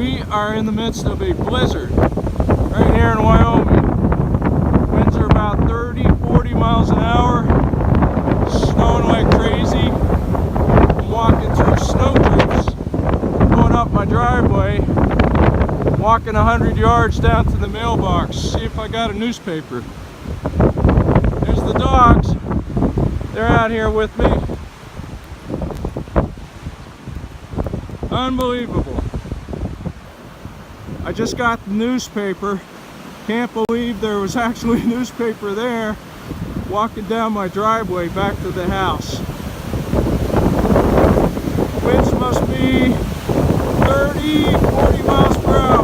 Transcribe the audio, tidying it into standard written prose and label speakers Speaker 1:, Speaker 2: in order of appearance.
Speaker 1: We are in the midst of a blizzard right here in Wyoming. Winds are about 30-40 miles an hour, snowing like crazy. I'm walking through snow drifts, going up my driveway, walking 100 yards down to the mailbox, see if I got a newspaper. There's the dogs. They're out here with me. Unbelievable. I just got the newspaper. Can't believe there was actually a newspaper there. Walking down my driveway back to the house. Winds must be 30-40 miles per hour.